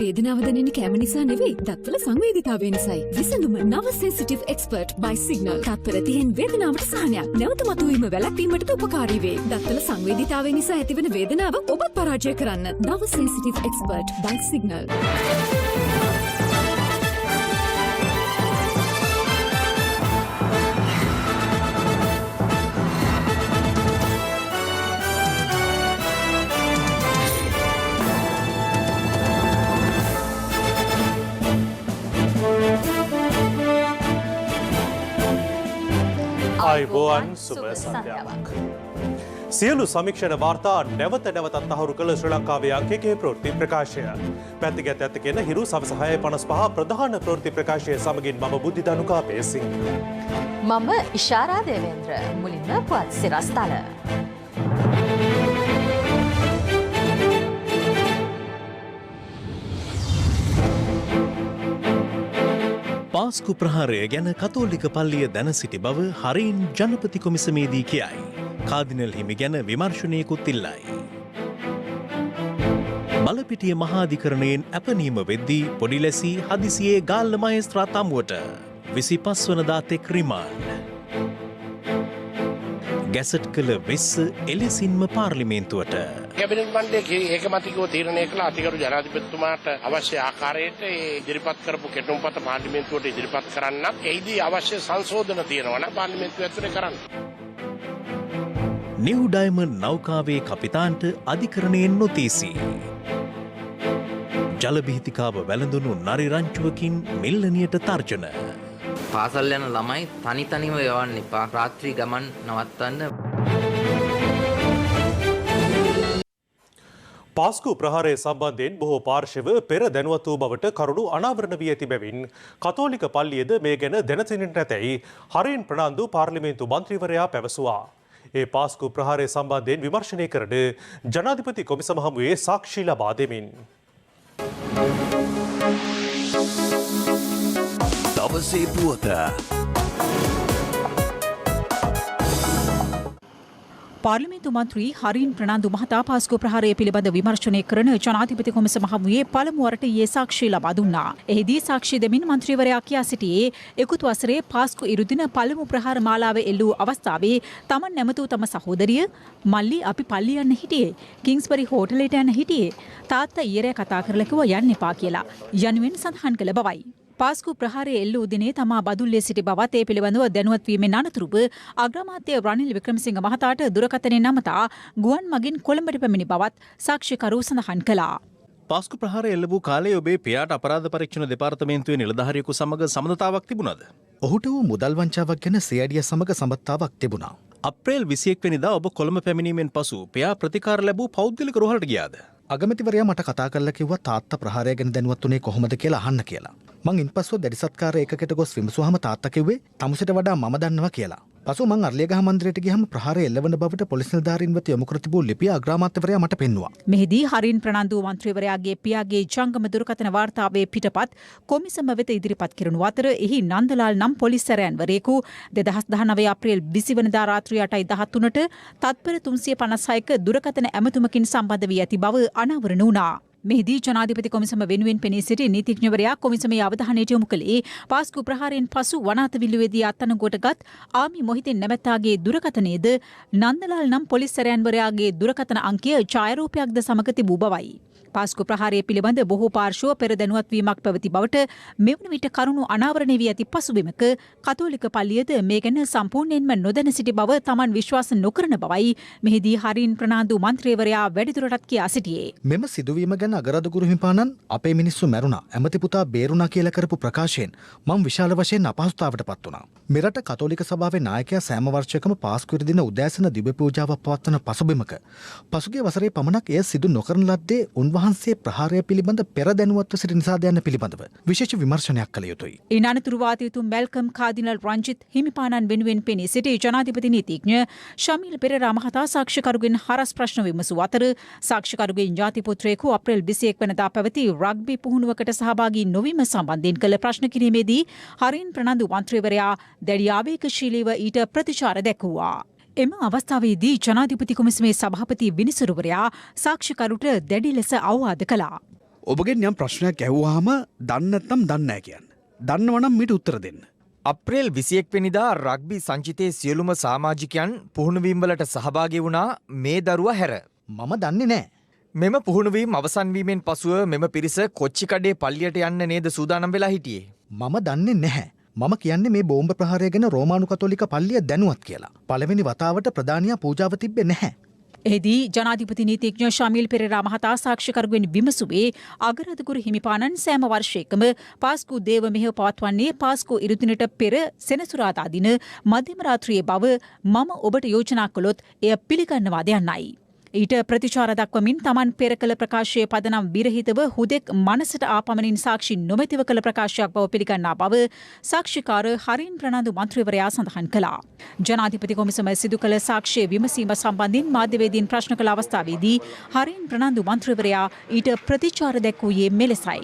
වේදනාව දැනෙන්නේ කැම නිසා නෙවෙයි, දත්වල සංවේදීතාවය නිසායි. විසඳුම නව සෙන්සිටිව් එක්ස්පර්ට් by සිග්නල්. තත්පර 30න් වේදනාවට සහනයක්. නැවත මතුවීම වැළැක්වීමටද උපකාරී වේ. දත්වල සංවේදීතාවය නිසා ඇතිවන වේදනාව ඔබත් පරාජය කරන්න. නව සෙන්සිටිව් එක්ස්පර්ට් by සිග්නල්. ආයුබෝවන් සුබ සන්ධ්‍යාවක්. සියලු සමීක්ෂණ වාර්තා නැවත නැවතත් තහවුරු කළ ශ්‍රී ලංකාවේ අංක 1 ප්‍රවෘත්ති ප්‍රකාශය. පැතිගත් ඇත කියන හිරු සවස 6:55 ප්‍රධාන ප්‍රවෘත්ති ප්‍රකාශය සමගින් මම බුද්ධිදනුකා පේසිංහ. මම ඉෂාරා දේවේන්ද්‍ර. මුලින්ම පුවත් සිරස්තල. පාස්කු ප්‍රහාරය ගැන කතෝලික පල්ලිය දැන සිටි බව හරින් ජනපති කොමිසමේදී කියයි. කාදිනල් හිමි ගැන විමර්ශනයකුත් ඉල්ලයි. බලපිටිය මහාධිකරණයෙන් ඇපනීම වෙද්දී පොඩි ලැසි හදිසියේ ගාල්ල මහේස්ත්‍රාත් හමුවට 25 වනදා තෙක් රිමාන්ඩ්. ගැසට් කළ වෙස්ස එලෙසින්ම පාර්ලිමේන්තුවට. කැබිනට් මණ්ඩලයේ ඒකමතිකව තීරණය කළ අතිගරු ජනාධිපතිතුමාට අවශ්‍ය ආකාරයට ඉදිරිපත් කරපු කෙටුම්පත පාර්ලිමේන්තුවට ඉදිරිපත් කරන්න. එහිදී අවශ්‍ය සංශෝධන තියෙනවා නම් පාර්ලිමේන්තුව ඇතුලේ කරන්න. New diamond නෞකාවේ කපිතාන්ට අධිකරණයෙන් නොතීසි. ජලබිහිතිකාව වැළඳුණු නරි රංචුවකින් මිල්ලනියට තර්ජන. පාසල් යන ළමයි තනි තනිව යවන්න එපා. රාත්‍රී ගමන් නවත්තන්න. පාස්කු ප්‍රහාරය සම්බන්ධයෙන් බොහෝ පාර්ශව පෙර දැනුවත් වූ බවට කරුණු අනාවරණ වී ඇති බැවින් කතෝලික පල්ලියද මේ ගැන දැනසිටින්නට ඇතැයි හරින් ප්‍රනාන්දු පාර්ලිමේන්තු මන්ත්‍රීවරයා පැවසුවා. ඒ පාස්කු ප්‍රහාරය සම්බන්ධයෙන් විමර්ශනය කරන ජනාධිපති කොමිසම හමුවේ සාක්ෂි ලබා දෙමින්. දවසේ පුවත. පාර්ලිමේන්තු මන්ත්‍රී හරින් ප්‍රනාන්දු මහතා පාස්කු ප්‍රහාරය පිළිබඳ විමර්ශනය කරන ජනාධිපති කොමිසම හමුවේ පළමු වරට ඊයේ සාක්ෂි ලබා දුන්නා. එහිදී සාක්ෂි දෙමින් මන්ත්‍රීවරයා කියා සිටියේ ඉකුත් වසරේ පාස්කු ඉරුදින පළමු ප්‍රහාර මාලාවේ එල්ලූ අවස්ථාවේ තමන් නැමැති තම සහෝදරිය මල්ලි අපි පල්ලි යන්න හිටියේ. කිංස්බරි හෝටලයට යන්න හිටියේ. තාත්තා ඊයරේ කතා කරලා කිව්වා යන්න එපා කියලා. යනුවෙන් සඳහන් කළ බවයි. පාස්කු ප්‍රහාරය එල්ලූ දිනේ තමා බදුල්ලේ සිටි බවත් ඒ පිළිබඳව දැනුවත් වීමෙන් අනතුරුව අග්‍රාමාත්‍ය රනිල් වික්‍රමසිංහ මහතාට දුරකථනයෙන් නමතා ගුවන් මගින් කොළඹට පැමිණි බවත් සාක්ෂිකරු සඳහන් කළා. පාස්කු ප්‍රහාරය එල්ල වූ කාලයේ ඔබේ පියාට අපරාධ පරීක්ෂණ දෙපාර්තමේන්තුවේ නිලධාරියෙකු සමග සම්බන්ධතාවක් තිබුණාද? ඔහුට වූ මුදල් වංචාවක් ගැන සියඩිය සමග සම්බන්ධතාවක් තිබුණා. අප්‍රේල් 21 වෙනිදා ඔබ කොළඹ පැමිණීමෙන් පසු පියා ප්‍රතිකාර ලැබූ පෞද්ගලික රෝහලට ගියාද? අගමැතිවරයා මට කතා කරලා කිව්වා තාත්තා ප්‍රහාරය ගැන දැනුවත් වුණේ කොහොමද කියලා අහන්න කියලා. මං ඉන්පස්සෙ දැඩි සත්කාර ඒකකයට ගොස් විමසුවාම තාත්තා කිව්වේ තමුසෙට වඩා මම දන්නවා කියලා. පසු මං අර්ලියගහ මන්දිරයට ගියහම ප්‍රහාරය එල්ලවන බවට පොලිස් නිලධාරීන් වෙත යොමු කර තිබූ ලිපිය අග්‍රාමාත්‍යවරයා මට පෙන්නුවා. මෙහිදී හරින් ප්‍රනාන්දු මන්ත්‍රීවරයාගේ පියාගේ ජංගම දුරකථන වාර්තාවේ පිටපත් කොමිසම වෙත ඉදිරිපත් කරනු අතර එහි නන්දලාල් නම් පොලිස් සැරයන්වරයෙකු 2019 අප්‍රේල් 20 වෙනිදා රාත්‍රී 8:13ට තත්පර 356ක දුරකථන ඇමතුමකින් සම්බන්ධ වී ඇති බව අනාවරණ වුණා. මෙහිදී ජනාධිපති කොමිසම වෙනුවෙන් පෙනී සිටි නීතිඥවරයා කොමිසමේ අවධානයට යොමු කළේ පාස්කු ප්‍රහාරයෙන් පසු වනාත විල්ලුවේදී අත්අඩංගුවටගත් ආමි මොහිදින් නැමැත්තාගේ දුරකථනයේද නන්දලාල් නම් පොලිස් සැරයන්වරයාගේ දුරකථන අංකය ඡායාරූපයක්ද සමග තිබූ බවයි. පාස්කු ප්‍රහාරය පිළිබඳ බොහෝ පාර්ශ්ව පෙර දැනුවත්වීමක් පැවති බවට මෙවන විට කරුණු අනාවරණය වී ඇති පසුබිමක කතෝලික පල්ලියද මේ ගැන සම්පූර්ණයෙන්ම නොදැන සිටි බව තමන් විශ්වාස නොකරන බවයි මෙහිදී හරින් ප්‍රනාන්දු මන්ත්‍රීවරයා වැඩිදුරටත් කියා සිටියේ. මෙම සිදුවීම ගැන අගරාදුගුරු හිමිපාණන් අපේ මිනිස්සු මැරුණා ඇමති පුතා බේරුණා කියලා කරපු ප්‍රකාශයෙන් මම විශාල වශයෙන් අපහසුතාවටපත් වුණා. මෙරට කතෝලික සභාවේ නායකයා සෑම වර්ෂයකම පාස්කු දින උදෑසන දිව්‍ය පූජාවක් පවත්වන පසුබිමක පසුගිය වසරේ පමණක් එය සිදු නොකරන ලද්දේ උන්වහන්සේ ප්‍රහාරය පිළිබඳ පෙර දැනුවත්ව සිටි නිසාද යන්න පිළිබඳව විශේෂ විමර්ශනයක් කළ යුතුයි. ඉන් අනතුරු වාදයුතු මැල්කම් කාදිනල් රංජිත් හිමිපාණන් වෙනුවෙන් පෙනී සිටි ජනාධිපති නීතිඥ ශමීල් පෙරේරා මහතා සාක්ෂිකරුගෙන් හරස් ප්‍රශ්න විමසූ අතර සාක්ෂිකරුගේ ඥාති පුත්‍රයෙකු අප්‍රේල් 21 වෙනිදා පැවති රග්බි පුහුණුවකට සහභාගී නොවීම සම්බන්ධයෙන් කළ ප්‍රශ්න කිරීමේදී හරින් ප්‍රනාන්දු මන්ත්‍රීවරයා දැඩි ආවේගශීලීව ඊට ප්‍රතිචාර දැක්වුවා. එම අවස්ථාවේදී ජනාධිපති කොමිසමේ සභාපති විනිසුරුවරයා සාක්ෂිකරුට දැඩි ලෙස අවවාද කළා. ඔබගෙන් යම් ප්‍රශ්නයක් ඇහුවාම දන්නේ නැත්නම් දන්නේ නැහැ කියන්න. දන්නවනම් මීට උත්තර දෙන්න. අප්‍රේල් 21 වෙනිදා රග්බි සංචිතයේ සියලුම සමාජිකයන් පුහුණුවීම්වලට සහභාගී වුණා මේ දරුවා හැර. මම දන්නේ නෑ. මෙම පුහුණුවීම් අවසන් වීමෙන් පසුව මෙම පිරිස කොච්චිකඩේ පල්ලියට යන්න නේද සූදානම් වෙලා හිටියේ. මම දන්නේ නැහැ. මම කියන්නේ මේ බෝම්බ ප්‍රහාරය ගැන රෝමානු කතෝලික පල්ලිය දැනුවත් කියලා. පළවෙනි වතාවට ප්‍රධානියා පූජාව තිබ්බේ නැහැ. එහිදී ජනාධිපති නීතිඥ ශමීල් පෙරේරා මහතා සාක්ෂිකරුවෙන් විමසුවේ අගරදුකුරු හිමිපාණන් සෑම වර්ෂයකම පාස්කු දේව මෙහෙය පවත්වන්නේ පාස්කු ඉරුදිනට පෙර සෙනසුරාදා දින මධ්‍යම රාත්‍රියේ බව මම ඔබට යෝජනා කළොත් එය පිළිගන්නවාද යන්නයි. ඊට ප්‍රතිචාර දක්වමින් තමන් පෙර කළ ප්‍රකාශය පදනම් විරහිතව හුදෙක් මනසට ආපමණින් සාක්ෂි නොමැතිව කළ ප්‍රකාශයක් බව පිළිගන්නා බව සාක්ෂිකාර හරින් ප්‍රනාන්දු මන්ත්‍රීවරයා සඳහන් කළා. ජනාධිපති කොමිසම සිදු කළ සාක්ෂි විමසීම සම්බන්ධයෙන් මාධ්‍යවේදීන් ප්‍රශ්න කළ අවස්ථාවේදී හරින් ප්‍රනාන්දු මන්ත්‍රීවරයා ඊට ප්‍රතිචාර දැක්වුවේ මෙලෙසයි.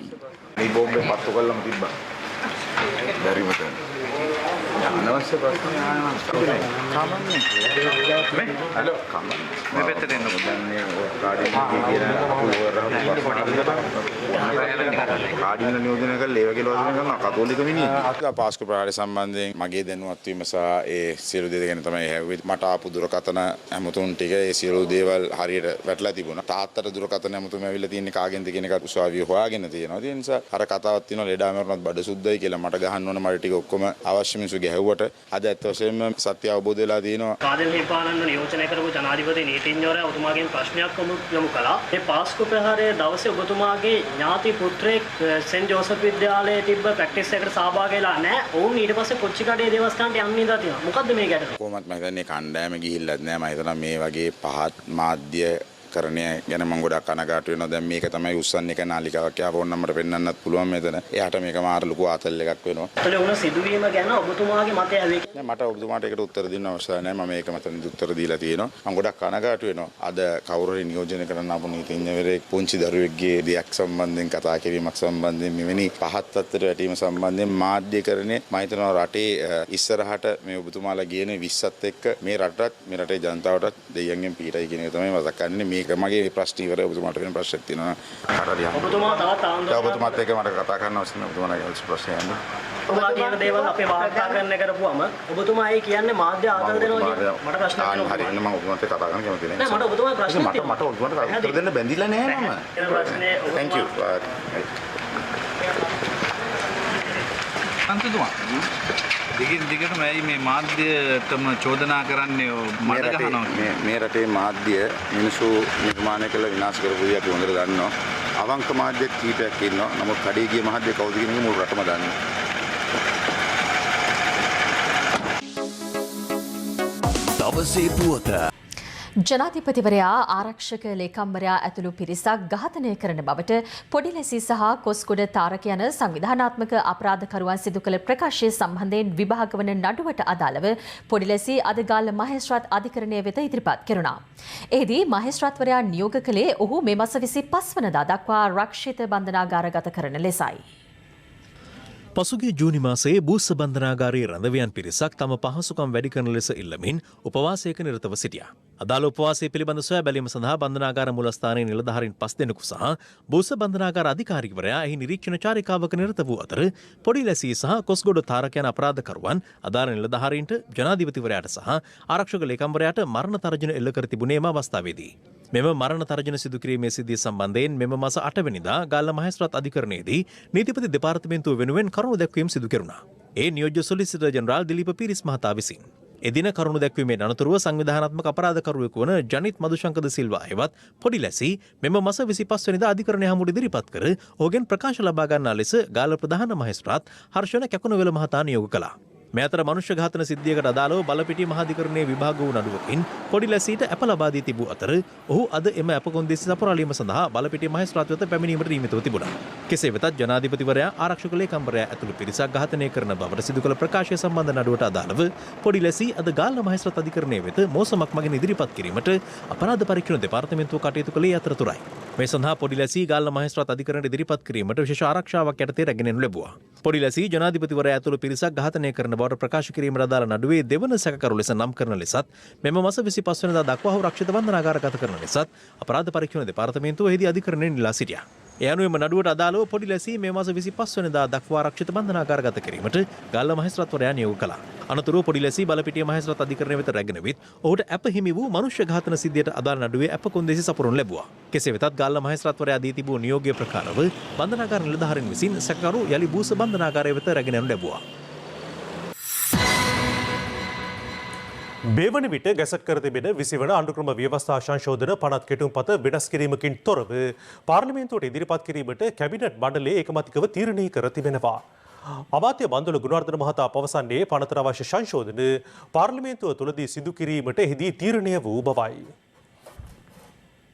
මේ බෝම්බේ පත්තු කළම තිබ්බා. බැරිමත. අනවශ්‍ය ප්‍රශ්න කමන්නේ. හලෝ කමන්නේ. මේ පැත්තට එන්න දැන් මේ කාඩිනල් කියන කාඩිනල් නියෝජනය කළා ඒ වගේ ලෝසන කරන කතෝලික මිනිහ. පාස්කු ප්‍රහාරය සම්බන්ධයෙන් මගේ දැනුවත් වීම සහ ඒ සියලු දේ ගැන තමයි හැව්වේ. මට ආපු දුරකථන හැමතුන් ටික ඒ සියලු දේවල් හරියට වැටලා තිබුණා. තාත්තට දුරකථන හැමතුම ඇවිල්ලා තියෙන්නේ කාගෙන්ද කියන එක උසාවිය හොයාගෙන තියෙනවා. ඒ නිසා අර කතාවක් තියෙනවා ලෙඩා මරණත් බඩ සුද්ධයි කියලා මට ගහන්න ඕන මට ටික ඔක්කොම අවශ්‍ය මිනිස්සු ගැහුවට අද ඇත්ත වශයෙන්ම සත්‍ය අවබෝධ වෙලා තියෙනවා. කාදල් හිමිපාණන්ව නියෝජනය කරපු ජනාධිපති නීතිඥවරයා ඔබතුමාගෙන් ප්‍රශ්නයක් යොමු කළා. මේ පාස්කු ප්‍රහාරයේ දවසේ ඔබතුමාගේ ඥාති පුත්‍රයෙක් සෙන්ට් ජෝසප් විද්‍යාලයේ තිබ්බ ප්‍රැක්ටිස් එකට සහභාගී වෙලා නැහැ. ඔවුන් ඊට පස්සේ කොච්චිකඩේ දේවස්ථානට යන්න ඉඳලා තියෙනවා. මොකද්ද මේ ගැටලුව? කොහොමත් මම හිතන්නේ කණ්ඩායම ගිහිල්ලත් නැහැ. මම හිතනවා මේ වගේ පහත් මාධ්‍ය කරණය ගැන මම ගොඩක් කනගාටු වෙනවා. දැන් මේක තමයි උස්සන්නේ එක නාලිකාවක් යාව ඕන නම්බර පෙන්වන්නත් පුළුවන් මෙතන. එයාට මේක මාර ලොකු ආතල් එකක් වෙනවා. ඒතල උන සිදුවීම ගැන ඔබතුමාගේ මතය ඇවේ. නෑ මට ඔබතුමාට ඒකට උත්තර දෙන්න අවශ්‍ය නැහැ. මම මේක මතන උත්තර දීලා තියෙනවා. මම ගොඩක් කනගාටු වෙනවා. අද කවුරු හරි නියෝජනය කරන්න ආපු නීතිඥවරයෙක් පුංචි දරුවෙක්ගේ දෙයක් සම්බන්ධයෙන් කතා කිරීමක් සම්බන්ධයෙන් මෙවැනි පහත් තත්ත්වයට වැටීම සම්බන්ධයෙන් මාධ්‍යකරණය මම හිතනවා රටේ ඉස්සරහට මේ ඔබතුමාලා කියන 20ත් එක්ක මේ රටත් මේ රටේ ජනතාවටත් දෙයියන්ගෙන් පීඩයි කියන එක තමයි මතක් කරන්නේ. මේ මගේ ප්‍රශ්න ඉවරයි. ඔබතුමාට වෙන ප්‍රශ්නයක් තියෙනවා. ඔබතුමා තවත් ඔබතුමාත් එක්ක මට කතා කරන්න අවශ්‍ය නැහැ. ඔබතුමාගේ ප්‍රශ්නය යන්නේ. ඔබලා කියන දේවල් අපේ වාර්තාකරණය කරපුවම ඔබතුමා ඒ කියන්නේ මාධ්‍ය ආදල් දෙනවා කියන්නේ මට ප්‍රශ්නයක් තියෙනවා. හරි එන්න මම ඔබතුමාත් එක්ක කතා කරන්න කැමති නැහැ. නෑ මට ඔබතුමාගේ ප්‍රශ්නයක් තියෙනවා. මට ඔබතුමාට උත්තර දෙන්න බැඳිලා නැහැ මම. ඒ ප්‍රශ්නේ thank you. අන්තිතුමා දිගින් දිගටම ඇයි මේ මාධ්‍යයටම චෝදනා කරන්නේ මඩ ගහනවා මේ රටේ මාධ්‍ය මිනිසු නිර්මාණය කළ විනාශ කරපු දේ අපි හොඳට දන්නවා. අවංක මාධ්‍ය කීපයක් ඉන්නවා. නමුත් කඩේ ගිය මාධ්‍ය කවුද කියන එක මුළු රටම දන්නවා. දවසේ පුවත ජනාධිපතිවරයා ආරක්ෂක ලේකම්වරයා ඇතුළු පිරිසක් ඝාතනය කරන බවට පොඩිලැසි සහ කොස්ගොඩ තාරක යන සංවිධානාත්මක අපරාධකරුවන් සිදු කළ ප්‍රකාශය සම්බන්ධයෙන් විභාග වන නඩුවට අදාළව පොඩිලැසි අද ගාල්ල මහේස්ත්‍රාත් අධිකරණය වෙත ඉදිරිපත් කෙරුණා. එහිදී මහේස්ත්‍රාත්වරයා නියෝග කළේ ඔහු මේ මාස 25 වනදා දක්වා රක්ෂිත බන්ධනාගාරගත කරන ලෙසයි. පසුගිය ජූනි මාසයේ බූස්ස බන්ධනාගාරයේ රැඳවියන් පිරිසක් තම පහසුකම් වැඩි කරන ලෙස ඉල්ලමින් උපවාසයක නිරතව සිටියා. අදාළ උපවාසය පිළිබඳ සොයා බැලීම සඳහා බන්ධනාගාර මුලස්ථානයේ නිලධාරීන් 5 දෙනෙකු සහ බූස්ස බන්ධනාගාර අධිකාරිවරයා එහි නිරීක්ෂණ චාරිකාවක නිරත වූ අතර පොඩි ලැසී සහ කොස්ගොඩ තාරක යන අපරාධකරුවන් අදාළ නිලධාරීන්ට ජනාධිපතිවරයාට සහ ආරක්ෂක ලේකම්වරයාට මරණ තර්ජන එල්ල කර තිබුණේ එම අවස්ථාවේදී. මෙම මරණ තර්ජන සිදු කිරීමේ සිද්ධිය සම්බන්ධයෙන් මෙම මාස 8 වෙනිදා ගාල්ල මහේස්ත්‍රාත් අධිකරණයේදී නීතිපති දෙපාර්තමේන්තුව වෙනුවෙන් කරුණු දැක්වීම සිදු කෙරුණා. ඒ නියෝජ්‍ය සොලිසිටර් ජෙනරාල් දිලීප පීරිස් මහතා විසින් එදින කරුණු දැක්වීමේ අනතුරුව සංවිධානාත්මක අපරාධකරුවෙකු වන ජනිත් මදුශංකද සිල්වා හෙවත් පොඩි ලැසි මෙම මාස 25 වෙනිදා අධිකරණය හමුවට ඉදිරිපත් කර ඔහුගෙන් ප්‍රකාශ ලබා ගන්නා ලෙස ගාල්ල ප්‍රධාන මහේස්ත්‍රාත් හර්ෂණ කැකුණුවෙල මහතා නියෝග කළා. මේ අතර මනුෂ්‍ය ඝාතන සිද්ධියකට අදාළව බලපිටිය මහාධිකරණයේ විභාග වූ නඩුවකින් පොඩි ලැසීට අප ලබා දී තිබූ අතර ඔහු අද එම අප කොන්දේසි සපුරාලීම සඳහා බලපිටිය මහේස්ත්‍රාත් වෙත පැමිණීමට නියමිතව තිබුණා. කෙසේ වෙතත් ජනාධිපතිවරයා ආරක්ෂක ලේකම්වරයා ඇතුළු පිරිසක් ඝාතනය කරන බවට සිදු කළ ප්‍රකාශය සම්බන්ධ නඩුවට අදාළව පොඩි ලැසී අද ගාල්ල මහේස්ත්‍රාත් අධිකරණය වෙත මෝසමක් මගින් ඉදිරිපත් කිරීමට අපරාධ පරීක්ෂණ දෙපාර්තමේන්තුව කටයුතු කළේ අතරතුරයි. මේ සඳහා පොඩි ලැසී ගාල්ල මහේස්ත්‍රාත් අධිකරණයට ඉදිරිපත් කිරීමට විශේෂ ආරක්ෂාවක් යටතේ රැගෙන එනු ලැබුවා. පොඩි ලැසී ජනාධිපතිවරයා ඇතුළු පිරිසක් ඝාතනය කරන බවට ප්‍රකාශ කිරීමට අදාළ නඩුවේ දෙවන සැකකරු ලෙස නම් කරන ලෙසත් මෙම මාස 25 වෙනිදා දක්වා ඔහු රක්ෂිත බන්ධනාගාරගත කරන ලෙසත් අපරාධ පරීක්ෂණ දෙපාර්තමේන්තුව එහිදී අධිකරණයෙන් ඉල්ලා සිටියා. ඒ අනුවම නඩුවට අදාළව පොඩි ලැසි මේ මාස 25 වෙනිදා දක්වා ආරක්ෂිත බන්ධනාගාරගත කිරීමට ගල්ල මහේස්ත්‍රාත්වරයා නියෝග කළා. අනතුරුව පොඩි ලැසි බලපිටිය මහේස්ත්‍රාත් අධිකරණය වෙත රැගෙන විත් ඔහුට අප හිමි වූ මනුෂ්‍ය ඝාතන සිද්ධියට අදාළ නඩුවේ අප කොන්දේසි සපුරනු ලැබුවා. කෙසේ වෙතත් ගල්ල මහේස්ත්‍රාත්වරයා දී තිබූ නියෝගය ප්‍රකාරව බන්ධනාගාර නිලධාරීන් විසින් සැකකරු යලි බූස බන්ධනාගාරය වෙත රැගෙන යනු ලැබුවා. බේවන විට ගැසට් කර තිබෙන 20 වන අනුක්‍රම ව්‍යවස්ථා සංශෝධන පනත් කෙටුම්පත වෙනස් කිරීමකින් තොරව පාර්ලිමේන්තුවට ඉදිරිපත් කිරීමට කැබිනට් මණ්ඩලයේ ඒකමතිකව තීරණය කර තිබෙනවා. අමාත්‍ය බන්දුල ගුණවර්ධන මහතා පවසන්නේ පනතට අවශ්‍ය සංශෝධන පාර්ලිමේන්තුව තුළදී සිදු කිරීමට එහිදී තීරණය වූ බවයි.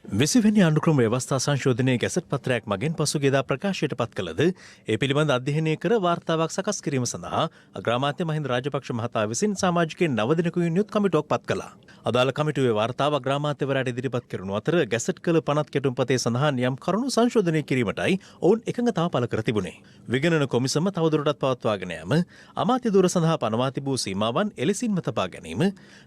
20 වෙනි අනුක්‍රම ව්‍යවස්ථා සංශෝධනයේ ගැසට් පත්‍රයක් මගින් පසුගියදා ප්‍රකාශයට පත් කළද ඒ පිළිබඳ අධ්‍යයනය කර වාර්තාවක් සකස් කිරීම සඳහා අග්‍රාමාත්‍ය මහින්ද රාජපක්ෂ මහතා විසින් සමාජිකයන් 9 දෙනෙකුගෙන් යුත් කමිටුවක් පත් කළා. අදාළ කමිටුවේ වාර්තාව අග්‍රාමාත්‍යවරයාට ඉදිරිපත් කරනු අතර ගැසට් කළ පනත් කෙටුම්පතේ සඳහන් යම් කරුණු සංශෝධනය කිරීමටයි ඔවුන් එකඟතාව පළ කර තිබුණේ. විගණන කොමිසම තවදුරටත් පවත්වාගෙන යාම, අමාත්‍ය ධුර සඳහා පනවා තිබූ සීමාවන් එලෙසින්ම තබා ගැනීම,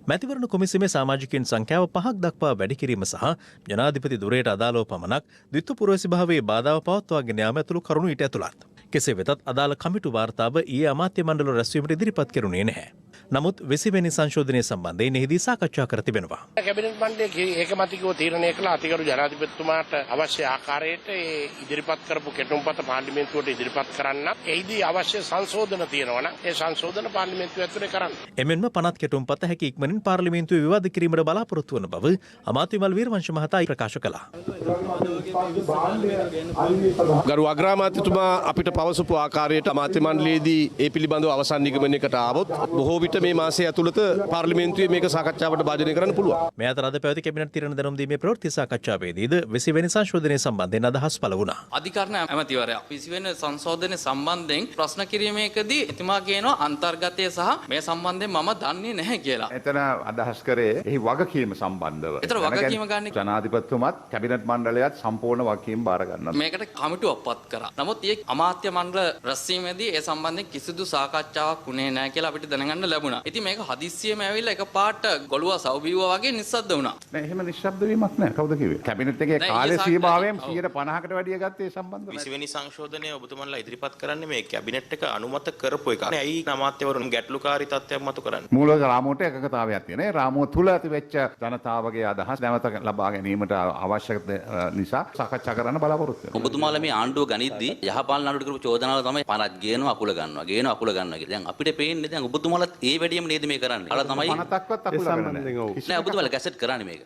මැතිවරණ කොමිසමේ සමාජිකයන් සංඛ්‍යාව 5ක් දක්වා වැඩි කිරීම සහ ජනාධිපති දුරයට අදාළව පමණක් ද්විත්ව පුරවැසි භාවයේ බාධාව පවත්වාගෙන යාම ඇතුළු කරුණු ඊට ඇතුළත්. කෙසේ වෙතත් අදාළ කමිටු වාර්තාව ඊයේ අමාත්‍ය මණ්ඩල රැස්වීමට ඉදිරිපත් කෙරුණේ නැහැ. නමුත් 20 වෙනි සංශෝධනය සම්බන්ධයෙන් එහිදී සාකච්ඡා කර තිබෙනවා. කැබිනට් මණ්ඩලයේ ඒකමතිකව තීරණය කළ අතිගරු ජනාධිපතිතුමාට අවශ්‍ය ආකාරයට ඒ ඉදිරිපත් කරපු කෙටුම්පත පාර්ලිමේන්තුවට ඉදිරිපත් කරන්න. එහිදී අවශ්‍ය සංශෝධන තියෙනවා නම් ඒ සංශෝධන පාර්ලිමේන්තුව ඇතුලේ කරන්න. එමෙන්ම පනත් කෙටුම්පත හැකි ඉක්මනින් පාර්ලිමේන්තුවේ විවාද කිරීමට බලාපොරොත්තු වන බව අමාත්‍ය විමල් වීරවංශ මහතා ප්‍රකාශ කළා. ගරු අග්‍රාමාත්‍යතුමා අපිට පවසපු ආකාරයට අමාත්‍ය මණ්ඩලයේදී ඒ පිළිබඳව අවසන් නිගමනයකට ආවොත් බොහෝ විට මේ මාසයේ ඇතුළත පාර්ලිමේන්තුවේ මේක සාකච්ඡාවට භාජනය කරන්න පුළුවන්. මේ අතර අද පැවති කැබිනට් තීරණ දැනුම් දීමේ ප්‍රවෘත්ති සාකච්ඡාවේදීද 20 වෙනි සංශෝධනය සම්බන්ධයෙන් අදහස් පළ වුණා. අධිකරණ ඇමතිවරයා 20 වෙනි සංශෝධනය සම්බන්ධයෙන් ප්‍රශ්න කිරීමේකදී එතුමා කියනවා අන්තර්ගතය සහ මේ සම්බන්ධයෙන් මම දන්නේ නැහැ කියලා. එතන අදහස් කරේ එහි වගකීම සම්බන්ධව. ඒතර වගකීම ගන්න ජනාධිපතිතුමත් කැබිනට් මණ්ඩලයත් සම්පූර්ණ වගකීම බාර ගන්නවා. මේකට කමිටුවක් පත් කරා. නමුත් මේ අමාත්‍ය මණ්ඩල රැස්වීමේදී ඒ සම්බන්ධයෙන් කිසිදු සාකච්ඡාවක් වුණේ නැහැ කියලා අපිට දැනගන්න ලැබුණා. ඉතින් මේක හදිස්සියෙම ඇවිල්ලා එකපාරට ගොළුවා සවබිව්වා වගේ නිස්සද්ද වුණා. නෑ එහෙම නිශ්ශබ්ද වීමක් නෑ. කවුද කිව්වේ? කැබිනට් එකේ කාලය සීමාවෙන් 150කට වැඩිය ගත්තේ සම්බන්ධව. 20 වෙනි සංශෝධනය ඔබතුමන්ලා ඉදිරිපත් කරන්නේ මේ කැබිනට් එක අනුමත කරපු එක. ඇයි අමාත්‍යවරුන් ගැටලුකාරී තත්ත්වයක් මතු කරන්නේ? මූලික රාමුවට එකඟතාවයක් තියෙනවා. ඒ රාමුව තුල ඇතිවෙච්ච ජනතාවගේ අදහස් නැවත ලබා ගැනීමට අවශ්‍ය නිසා සාකච්ඡා කරන්න බලාපොරොත්තු වෙනවා. ඔබතුමාලා මේ ආණ්ඩුව ගනිද්දී යහපාලන ආණ්ඩුවට කරපු චෝදනාව තමයි පනත් ගේනවා අකුල ගන්නවා කියලා. දැන් අපිට පේන්නේ දැන් ඔබතුමාලත් ඒ වැඩියම නේද මේ කරන්නේ. අර තමයි පනතක්වත් අකුල ගන්න නැහැ. නෑ ඔබතුමාලා ගැසට් කරන්නේ මේක.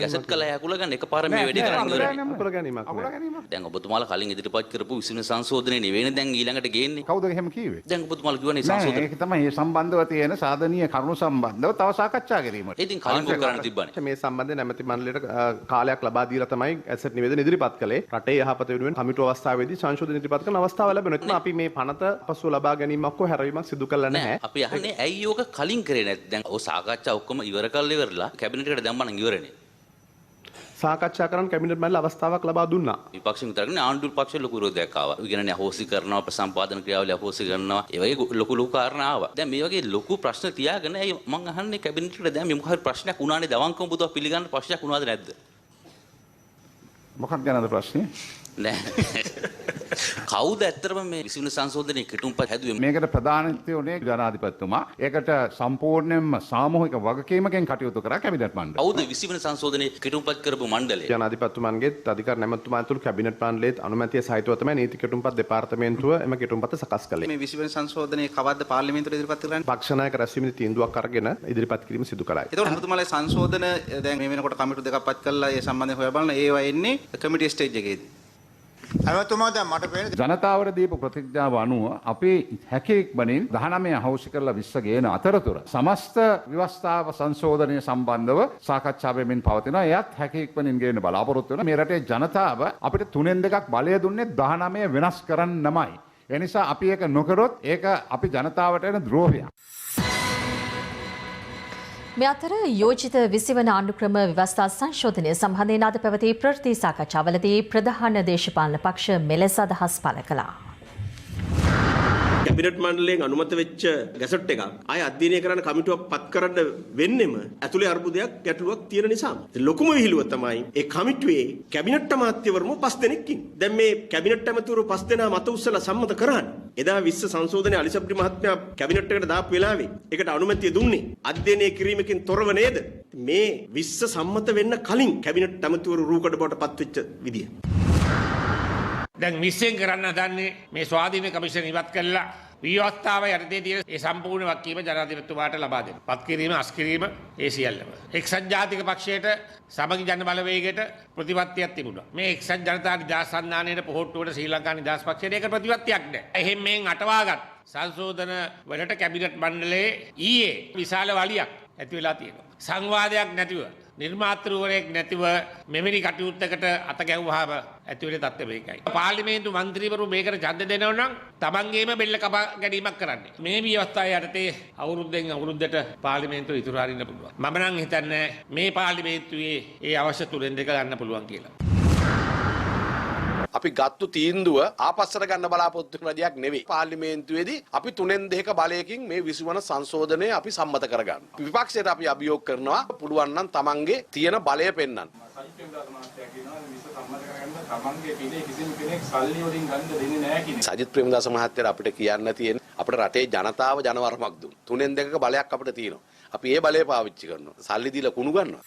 ගැසට් කළා අකුල ගන්න එකපාර මේ වැඩේ කරන්න ඉවරනේ. අකුල ගැනීමක්. දැන් ඔබතුමාලා කලින් ඉදිරිපත් කරපු 20 සංශෝධනයේ නෙවෙයිනේ දැන් ඊළඟට ගේන්නේ. කවුද එහෙම කිව්වේ? දැන් ඔබතුමාලා කියවනේ සංශෝධන. ඒක තමයි මේ සම්බන්ධව තියෙන සාධනීය කරුණු සම්බන්ධව තව සාකච්ඡා කිරීමට. ඉතින් කලින් මොකක් කරන්න තිබ්බනේ. මේ සම්බන්ධයෙන් නැමැති මණ්ඩලයට කාලයක් ලබා දීලා තමයි ඇසට් නිවේදන ඉදිරිපත් කළේ. රටේ යහපත වෙනුවෙන් කමිටු අවස්ථාවේදී සංශෝධන ඉදිරිපත් කරන අවස්ථාව ලැබෙනවා. අපි මේ පනත පසුව ලබා ගැනීමක් හෝ හැරවීමක් සිදු කළා නැහැ. අපි අහන්නේ ඇයි ඕක කලින් කරේ නැත්නම් දැන් ඔය සාකච්ඡා ඔක්කොම ඉවර කරලා ඉවරලා කැබිනට් එකට දැම්මම නම් ඉවරනේ. සාකච්ඡා කරන්න කැබිනට් මණ්ඩල අවස්ථාවක් ලබා දුන්නා. විපක්ෂ විතරක් නෙවෙයි ආණ්ඩු පක්ෂයේ ලොකු විරෝධයක් ආවා. ඉගෙනනේ අහෝසි කරනවා ප්‍රසම්පාදන ක්‍රියාවලිය අහෝසි කරනවා. ඒ වගේ ලොකු කාරණා ආවා. දැන් මේ වගේ ලොකු ප්‍රශ්න තියාගෙන ඇයි මං අහන්නේ කැබිනට් එකට දැන් මේ මොකක් හරි ප්‍රශ්නයක් වුණානේ දවංකම බුදුව පිළිගන්න ප්‍රශ්නයක් වුණාද නැද්ද? මොකක්ද ගැනද ප්‍රශ්නේ? නෑ. කවුද ඇත්තටම මේ 20 වෙනි සංශෝධනයේ කෙටුම්පත් හැදුවේ? මේකට ප්‍රධානීත්වය උනේ ජනාධිපතිතුමා. ඒකට සම්පූර්ණයෙන්ම සාමූහික වගකීමකින් කටයුතු කරා කැබිනට් මණ්ඩලය. කවුද 20 වෙනි සංශෝධනයේ කෙටුම්පත් කරපු මණ්ඩලය? ජනාධිපතිතුමන්ගේ අධිකරණ නැමැතුමා ඇතුළු කැබිනට් මණ්ඩලයේත් අනුමැතිය සහිතව තමයි නීති කෙටුම්පත් දෙපාර්තමේන්තුව එම කෙටුම්පත සකස් කළේ. මේ 20 වෙනි සංශෝධනයේ කවද්ද පාර්ලිමේන්තුවට ඉදිරිපත් කරන්නේ? පක්ෂ නායක රැස්වීමේ තීන්දුවක් අරගෙන ඉදිරිපත් කිරීම සිදු කළා. ඒතකොට ඔබතුමාලා සංශෝධන දැන් මේ වෙනකොට කමිටු දෙකක් පත් කළා ඒ සම්බන්ධයෙන් හොයා බලන ඒවා එන්නේ කමිටි ස්ටේජ් එකේදී. ජනතාවට දීපු ප්‍රතිඥාව අනුව අපි හැකේක්මනින් 19 අහෝසි කරලා 20 ගේන අතරතුර සමස්ත ව්‍යවස්ථාව සංශෝධනය සම්බන්ධව සාකච්ඡා වෙමින් පවතිනවා. එයත් හැකේක්මනින් ගේන්න බලාපොරොත්තු වෙනවා. මේ රටේ ජනතාව අපිට 3න් 2ක් බලය දුන්නේ 19 වෙනස් කරන්නමයි. ඒ නිසා අපි ඒක නොකරොත් ඒක අපි ජනතාවට එන ද්‍රෝහයක්. මේ අතර යෝජිත 20 වන ආණ්ඩුක්‍රම ව්‍යවස්ථා සංශෝධනය සම්බන්ධයෙන් අද පැවති ප්‍රවෘත්ති සාකච්ඡාවලදී ප්‍රධාන දේශපාලන පක්ෂ මෙලෙස අදහස් පළ කළා. කැබිනට් මණ්ඩලයෙන් අනුමත වෙච්ච ගැසට් එකක් ආය අධ්‍යයනය කරන්න කමිටුවක් පත් කරන්න වෙන්නෙම ඇතුලේ අර්බුදයක් ගැටලුවක් තියෙන නිසා. ලොකුම විහිළුව තමයි ඒ කමිටුවේ කැබිනට් අමාත්‍යවරුම 5 දෙනෙක් ඉන්නේ. දැන් මේ කැබිනට් ඇමතිවරු 5 දෙනා මත උස්සලා සම්මත කරන්නේ. එදා 20 සංශෝධනයේ අලිසබ්රි මහත්මයා කැබිනට් එකට දාපු වෙලාවේ ඒකට අනුමැතිය දුන්නේ අධ්‍යයනය කිරීමකින් තොරව නේද? මේ 20 සම්මත වෙන්න කලින් කැබිනට් ඇමතිවරු රූකඩ බවට පත් වෙච්ච විදිය. දැන් විශ්යෙන් කරන්න දන්නේ මේ ස්වාධීන කමිෂන් ඉවත් කළා විවස්ථාව යටතේ තියෙන ඒ සම්පූර්ණ වක්කීම ජනාධිපතිතුමාට ලබා දෙන්න. පත් කිරීම අස්කිරීම ඒ සියල්ලම. එක්සත් ජාතික පක්ෂයට සමගි ජන බලවේගයට ප්‍රතිපත්තියක් තිබුණා. මේ එක්සත් ජනතා නිදහස් සන්ධානයේ පොහොට්ටුවට ශ්‍රී ලංකා නිදහස් පක්ෂයට ඒක ප්‍රතිපත්තියක් නැහැ. එහෙන් මෙන් අටවාගත් සංශෝධන වලට කැබිනට් මණ්ඩලයේ ඊයේ විශාල වලියක් ඇති වෙලා තියෙනවා. සංවාදයක් නැතිව නිර්මාතෘවරයෙක් නැතිව මෙවැනි කටයුත්තකට අත ගැහුවාම ඇතිවෙන තත්ත්වය මේකයි. පාර්ලිමේන්තු මන්ත්‍රීවරු මේකට ඡන්ද දෙනවා නම් තමන්ගේම බෙල්ල කපා ගැනීමක් කරන්නේ. මේ ව්‍යවස්ථාව යටතේ අවුරුද්දෙන් අවුරුද්දට පාර්ලිමේන්තුව ඉතුරු හරින්න පුළුවන්. මම නම් හිතන්නේ මේ පාර්ලිමේන්තුවේ ඒ අවශ්‍ය තුනෙන් දෙක ගන්න පුළුවන් කියලා. අපි ගත්තු තීන්දුව ආපස්සට ගන්න බලාපොරොත්තු වෙන දෙයක් නෙවෙයි. පාර්ලිමේන්තුවේදී අපි 3/2 බලයකින් මේ 20 වන සංශෝධනය අපි සම්මත කරගන්න. විපක්ෂයට අපි අභියෝග කරනවා පුළුවන් නම් තමන්ගේ තියෙන බලය පෙන්වන්න. සජිත් ප්‍රේමදාස මහත්තයා අපිට කියන්න තියෙන අපේ රටේ ජනතාව ජනවරමක් දුන්න. 3/2 බලයක් අපිට තියෙනවා. අපි ඒ බලය පාවිච්චි කරනවා. සල්ලි දීලා කුණු ගන්නවා.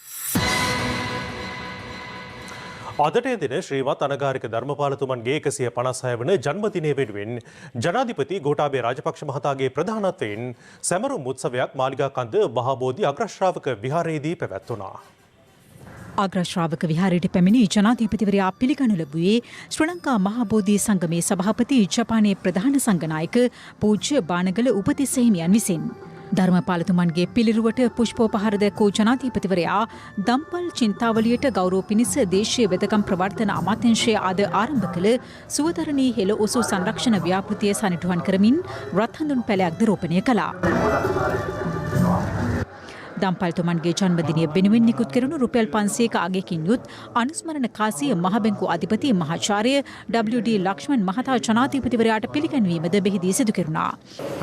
අදට දින ශ්‍රීමත් අනගාරික ධර්මපාලතුමන්ගේ 156 වන ජන්මදිනය වෙනුවෙන් ජනාධිපති ගෝඨාභය රාජපක්ෂ මහතාගේ ප්‍රධානත්වයෙන් සැමරුම් උත්සවයක් මාලිගාකන්ද මහබෝධි අග්‍රශ්‍රාවක විහාරයේදී පැවැත්වුණා. අග්‍රශ්‍රාවක විහාරයට පැමිණි ජනාධිපතිවරයා පිළිගනු ලැබුවේ ශ්‍රී ලංකා මහබෝධි සංගමේ සභාපති ජපානයේ ප්‍රධාන සංඝනායක පූජ්‍ය බානගල උපතිස්ස හිමියන් විසින්. ධර්මපාලතුමන්ගේ පිළිරුවට පුෂ්පෝපහාර දැක්වූ ජනාධිපතිවරයා දම්පල් චින්තාවලියට ගෞරව පිණිස දේශීය වෙදකම් ප්‍රවර්තන අමාත්‍යංශය අද ආරම්භ කළ සුවදරණී හෙළ ඔසු සංරක්ෂණ ව්‍යාපෘතිය සනිටුහන් කරමින් රත් හඳුන් පැලයක්ද රෝපණය කළා. දම්පල්තුමන්ගේ ජන්මදිනය වෙනුවෙන් නිකුත් කෙරුණු රුපියල් 500ක අගයකින් යුත් අනුස්මරණ කාසිය මහ බැංකු අධිපති මහාචාර්ය WD ලක්ෂ්මන් මහතා ජනාධිපතිවරයාට පිළිගැන්වීමද මෙහිදී සිදු කෙරුණා.